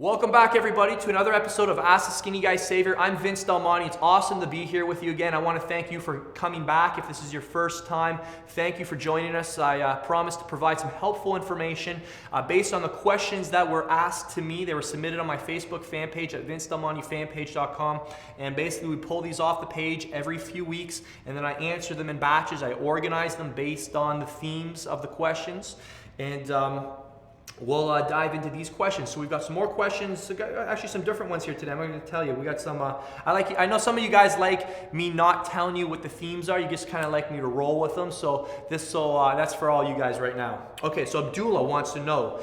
Welcome back, everybody, to another episode of Ask the Skinny Guy Savior. I'm Vince Delmonte. It's awesome to be here with you again. I want to thank you for coming back. If this is your first time, thank you for joining us. I promise to provide some helpful information based on the questions that were asked to me. They were submitted on my Facebook fan page at vincedelmontefanpage.com. And basically, we pull these off the page every few weeks, and then I answer them in batches. I organize them based on the themes of the questions. And we'll dive into these questions. So we've got some more questions, actually some different ones here today. I'm going to tell you, we got some, I know some of you guys like me not telling you what the themes are. You just kind of like me to roll with them. So that's for all you guys right now. Okay, so Abdullah wants to know,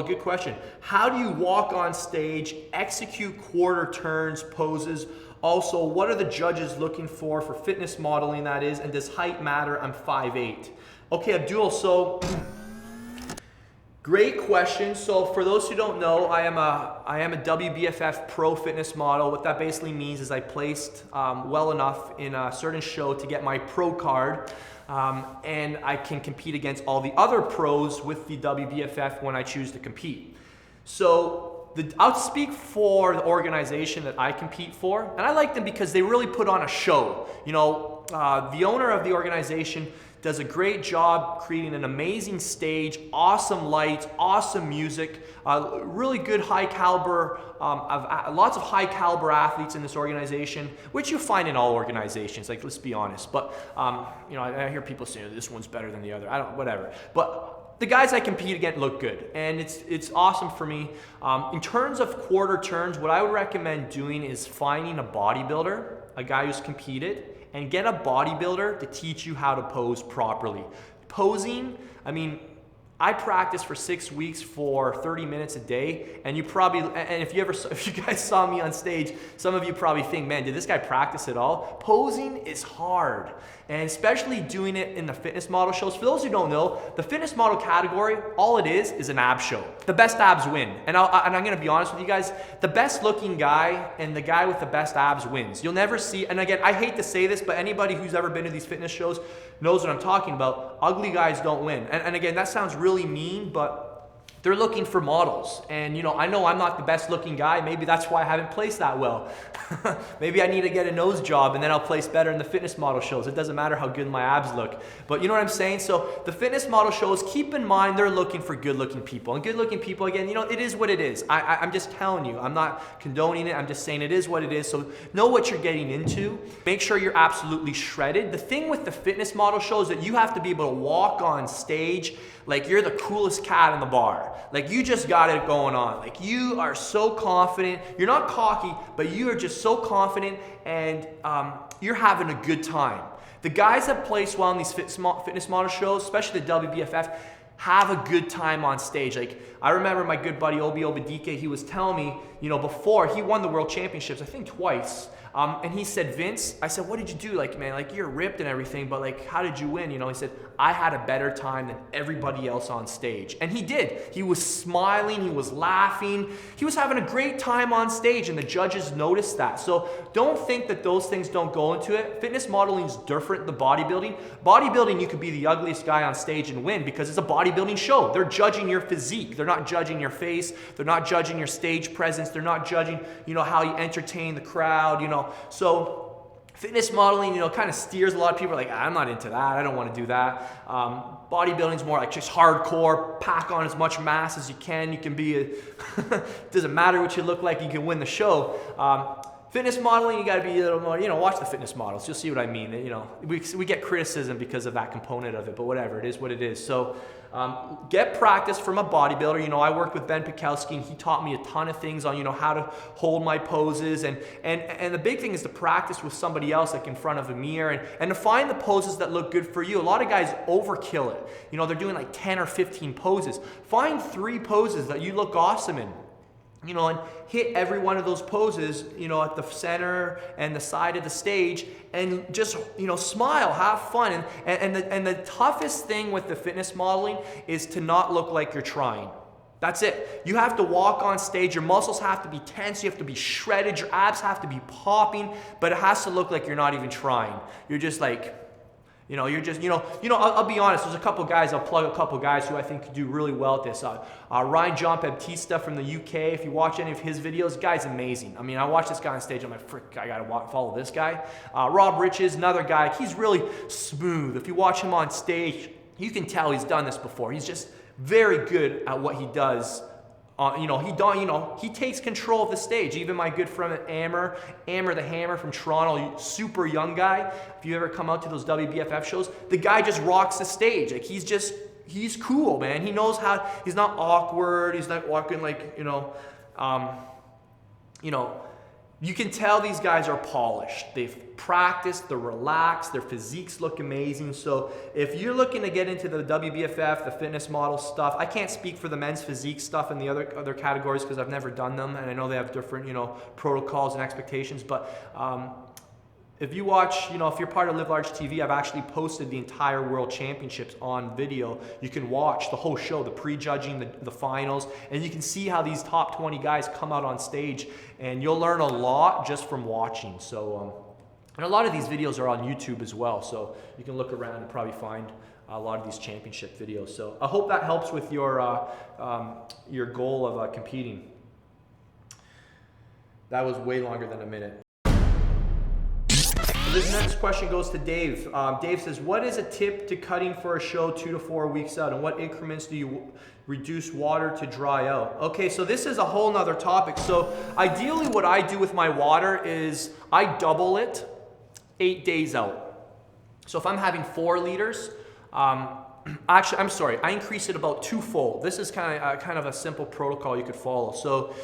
good question. How do you walk on stage, execute quarter turns, poses? Also, what are the judges looking for fitness modeling, that is, and does height matter? I'm 5'8". Okay, Abdul, so great question. So for those who don't know, I am a WBFF pro fitness model. What that basically means is I placed well enough in a certain show to get my pro card, and I can compete against all the other pros with the WBFF when I choose to compete. So I'll speak for the organization that I compete for, and I like them because they really put on a show. You know, the owner of the organization does a great job creating an amazing stage, awesome lights, awesome music, really good high caliber, lots of high caliber athletes in this organization, which you find in all organizations, like, let's be honest. But I hear people saying this one's better than the other. Whatever. But the guys I compete against look good, and it's awesome for me. In terms of quarter turns, what I would recommend doing is finding a bodybuilder, a guy who's competed, and get a bodybuilder to teach you how to pose properly. Posing, I practice for 6 weeks for 30 minutes a day, and if you guys saw me on stage, some of you probably think, man, did this guy practice at all? Posing is hard, and especially doing it in the fitness model shows. For those who don't know, the fitness model category, all it is an ab show. The best abs win, and I'm gonna be honest with you guys, the best looking guy and the guy with the best abs wins. You'll never see, and again, I hate to say this, but anybody who's ever been to these fitness shows knows what I'm talking about. Ugly guys don't win. And again, that sounds really mean, but they're looking for models. And I know I'm not the best looking guy. Maybe that's why I haven't placed that well. Maybe I need to get a nose job and then I'll place better in the fitness model shows. It doesn't matter how good my abs look. But you know what I'm saying? So the fitness model shows, keep in mind they're looking for good looking people. And good looking people, again, it is what it is. I'm just telling you. I'm not condoning it. I'm just saying it is what it is. So know what you're getting into. Make sure you're absolutely shredded. The thing with the fitness model shows that you have to be able to walk on stage like you're the coolest cat in the bar. Like you just got it going on. Like you are so confident. You're not cocky, but you are just so confident, and you're having a good time. The guys that place well in these fitness model shows, especially the WBFF, have a good time on stage. Like I remember my good buddy Obi Obadike, he was telling me, before he won the world championships, I think twice. And he said, Vince, I said, what did you do? Like, man, like you're ripped and everything, but like, how did you win? He said, I had a better time than everybody else on stage. And he did. He was smiling, he was laughing, he was having a great time on stage, and the judges noticed that. So don't think that those things don't go into it. Fitness modeling is different than bodybuilding. Bodybuilding, you could be the ugliest guy on stage and win because it's a bodybuilding show. They're judging your physique. They're not judging your face. They're not judging your stage presence. They're not judging, how you entertain the crowd, So fitness modeling, kind of steers a lot of people like, I'm not into that. I don't want to do that. Bodybuilding is more like just hardcore, pack on as much mass as you can. You can be, doesn't matter what you look like, you can win the show. Fitness modeling, you got to be a little more, watch the fitness models. You'll see what I mean. We get criticism because of that component of it, but whatever, it is what it is. So get practice from a bodybuilder. I worked with Ben Pikowski, and he taught me a ton of things on, how to hold my poses. And the big thing is to practice with somebody else, like in front of a mirror, and to find the poses that look good for you. A lot of guys overkill it. They're doing like 10 or 15 poses. Find 3 poses that you look awesome in. And hit every one of those poses, at the center and the side of the stage, and just, smile, have fun. And the toughest thing with the fitness modeling is to not look like you're trying. That's it. You have to walk on stage. Your muscles have to be tense. You have to be shredded. Your abs have to be popping, but it has to look like you're not even trying. You're just like, You're just, I'll be honest, there's a couple guys, I'll plug a couple guys who I think could do really well at this. Ryan John Baptista from the UK, if you watch any of his videos, guy's amazing. I mean, I watch this guy on stage, I'm like, frick, I gotta follow this guy. Rob Riches, another guy, he's really smooth. If you watch him on stage, you can tell he's done this before. He's just very good at what he does. He takes control of the stage. Even my good friend Amber the Hammer from Toronto, super young guy. If you ever come out to those WBFF shows, the guy just rocks the stage. Like he's cool, man. He knows how. He's not awkward. He's not walking like You can tell these guys are polished. They've practiced, they're relaxed, their physiques look amazing. So if you're looking to get into the WBFF, the fitness model stuff, I can't speak for the men's physique stuff and the other categories because I've never done them, and I know they have different protocols and expectations. But if you watch, if you're part of Live Large TV, I've actually posted the entire World Championships on video. You can watch the whole show, the pre-judging, the finals, and you can see how these top 20 guys come out on stage, and you'll learn a lot just from watching. So, and a lot of these videos are on YouTube as well, so you can look around and probably find a lot of these championship videos. So I hope that helps with your goal of competing. That was way longer than a minute. This next question goes to Dave. Dave says, what is a tip to cutting for a show 2 to 4 weeks out, and what increments do you reduce water to dry out? Okay, so this is a whole nother topic. So ideally what I do with my water is I double it 8 days out. So if I'm having 4 liters, actually, I'm sorry, I increase it about 2-fold. This is kind of a simple protocol you could follow. So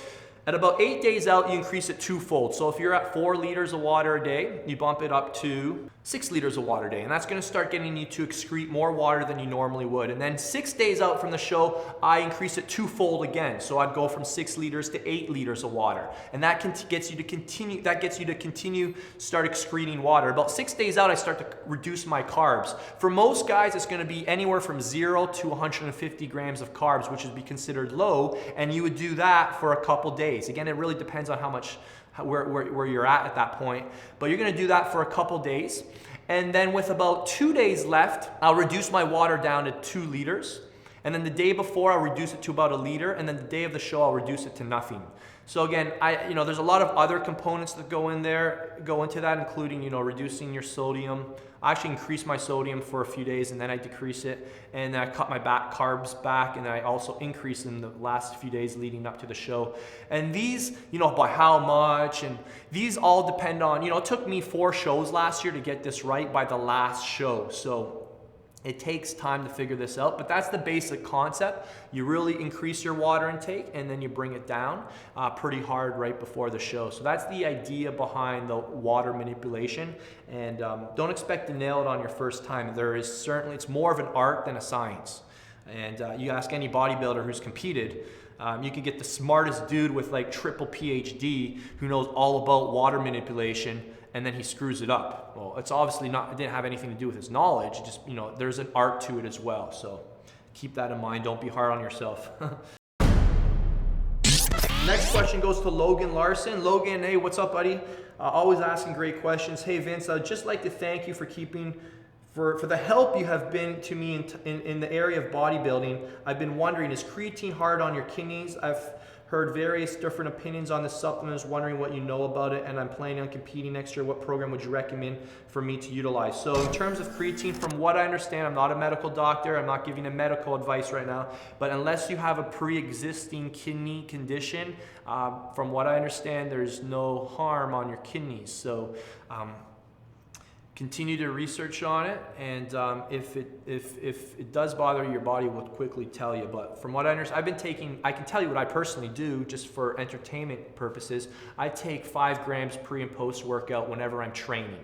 at about 8 days out, you increase it 2-fold. So if you're at 4 liters of water a day, you bump it up to 6 liters of water a day. And that's gonna start getting you to excrete more water than you normally would. And then 6 days out from the show, I increase it 2-fold again. So I'd go from 6 liters to 8 liters of water. And that gets you to continue start excreting water. About 6 days out, I start to reduce my carbs. For most guys, it's gonna be anywhere from 0 to 150 grams of carbs, which would be considered low. And you would do that for a couple days. Again, it really depends on where you're at that point, but you're gonna do that for a couple days. And then with about 2 days left, I'll reduce my water down to 2 liters. And then the day before, I'll reduce it to about 1 liter. And then the day of the show, I'll reduce it to nothing. So again, there's a lot of other components that go into that, including, reducing your sodium. I actually increase my sodium for a few days and then I decrease it, and then I cut my carbs back, and then I also increase in the last few days leading up to the show. And these, by how much, and these all depend on, it took me 4 shows last year to get this right by the last show. So it takes time to figure this out, but that's the basic concept. You really increase your water intake and then you bring it down pretty hard right before the show. So that's the idea behind the water manipulation, and don't expect to nail it on your first time. It's more of an art than a science. And you ask any bodybuilder who's competed, you could get the smartest dude with like triple PhD who knows all about water manipulation, and then he screws it up. Well, it's obviously it didn't have anything to do with his knowledge. It just, there's an art to it as well. So keep that in mind. Don't be hard on yourself. Next question goes to Logan Larson. Logan, hey, what's up, buddy? Always asking great questions. Hey, Vince, I'd just like to thank you for the help you have been to me in the area of bodybuilding. I've been wondering, is creatine hard on your kidneys? I've heard various different opinions on the supplements, wondering what you know about it, and I'm planning on competing next year. What program would you recommend for me to utilize? So in terms of creatine, from what I understand, I'm not a medical doctor, I'm not giving a medical advice right now, but unless you have a pre-existing kidney condition, from what I understand, there's no harm on your kidneys. So continue to research on it, and if it does bother you, your body will quickly tell you. But from what I understand, I can tell you what I personally do just for entertainment purposes. I take 5 grams pre and post workout whenever I'm training.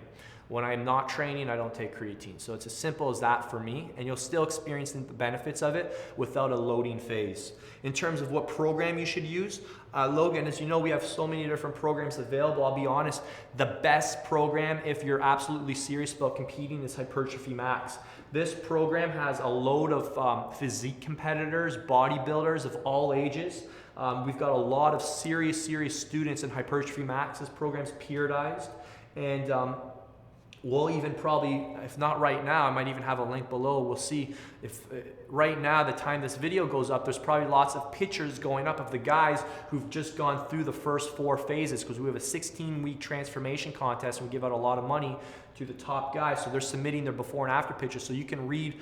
When I'm not training, I don't take creatine. So it's as simple as that for me, and you'll still experience the benefits of it without a loading phase. In terms of what program you should use, Logan, as you know, we have so many different programs available. I'll be honest, the best program, if you're absolutely serious about competing, is Hypertrophy Max. This program has a load of physique competitors, bodybuilders of all ages. We've got a lot of serious students in Hypertrophy Max. This program's periodized, and we'll even probably, if not right now, I might even have a link below. We'll see if right now, the time this video goes up, there's probably lots of pictures going up of the guys who've just gone through the first 4 phases, because we have a 16-week transformation contest and we give out a lot of money to the top guys. So they're submitting their before and after pictures, so you can read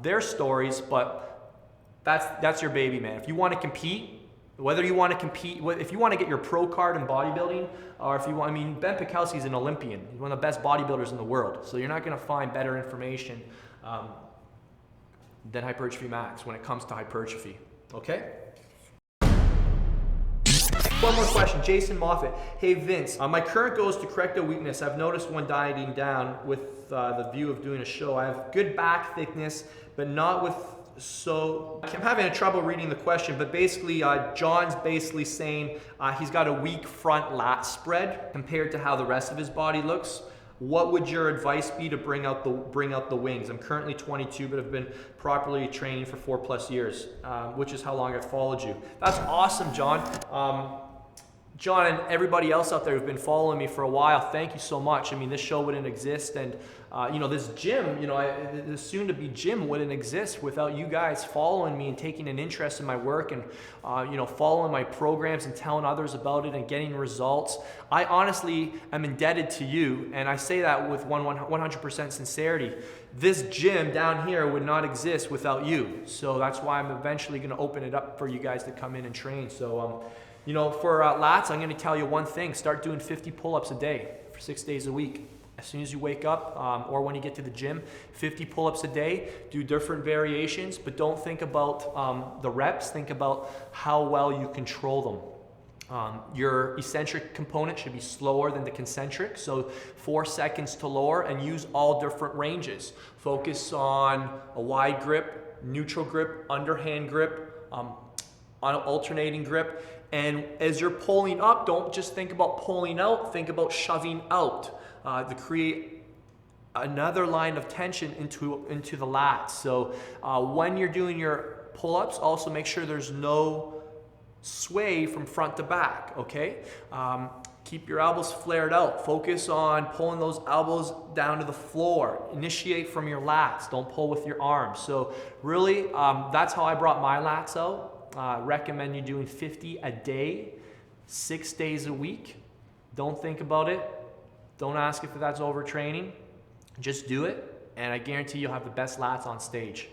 their stories. But that's your baby, man. If you want to compete, whether you want to compete, if you want to get your pro card in bodybuilding, or if you want, I mean, Ben Pikowski is an Olympian. He's one of the best bodybuilders in the world. So you're not going to find better information than Hypertrophy Max when it comes to hypertrophy. Okay? One more question, Jason Moffat. Hey Vince, my current goal is to correct a weakness. I've noticed when dieting down with the view of doing a show, I have good back thickness, but not with, so I'm having trouble reading the question, but basically John's basically saying he's got a weak front lat spread compared to how the rest of his body looks. What would your advice be to bring out the wings? I'm currently 22, but have been properly training for 4+ years, which is how long I've followed you. That's awesome, John. John and everybody else out there who've been following me for a while, thank you so much. I mean, this show wouldn't exist, and you know, this gym, you know, this soon-to-be gym wouldn't exist without you guys following me and taking an interest in my work, and you know, following my programs and telling others about it and getting results. I honestly am indebted to you, and I say that with 100% sincerity. This gym down here would not exist without you, so that's why I'm eventually going to open it up for you guys to come in and train. So you know, for lats, I'm going to tell you one thing. Start doing 50 pull-ups a day for 6 days a week. As soon as you wake up or when you get to the gym, 50 pull-ups a day. Do different variations, but don't think about the reps. Think about how well you control them. Your eccentric component should be slower than the concentric, so 4 seconds to lower, and use all different ranges. Focus on a wide grip, neutral grip, underhand grip, on alternating grip. And as you're pulling up, don't just think about pulling out, think about shoving out to create another line of tension into the lats. So when you're doing your pull-ups, also make sure there's no sway from front to back, okay? Keep your elbows flared out. Focus on pulling those elbows down to the floor. Initiate from your lats. Don't pull with your arms. So really, that's how I brought my lats out. Recommend you doing 50 a day, 6 days a week. Don't think about it. Don't ask if that's overtraining. Just do it, and I guarantee you'll have the best lats on stage.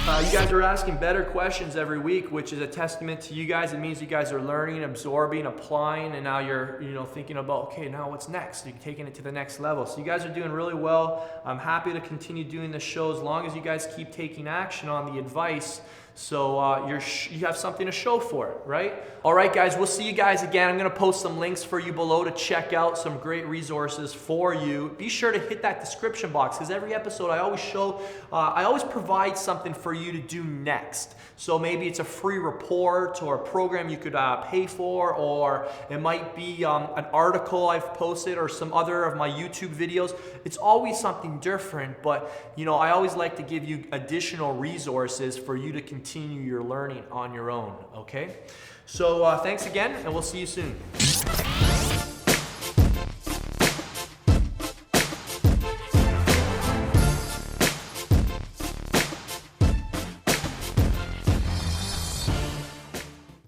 You guys are asking better questions every week, which is a testament to you guys. It means you guys are learning, absorbing, applying, and now you're, you know, thinking about, okay, now what's next? You're taking it to the next level. So you guys are doing really well. I'm happy to continue doing this show as long as you guys keep taking action on the advice. So you have something to show for it, right? All right, guys, we'll see you guys again. I'm going to post some links for you below to check out some great resources for you. Be sure to hit that description box, because every episode I always provide something for you to do next. So maybe it's a free report or a program you could pay for, or it might be an article I've posted or some other of my YouTube videos. It's always something different, but you know, I always like to give you additional resources for you to continue your learning on your own, okay? So thanks again, and we'll see you soon.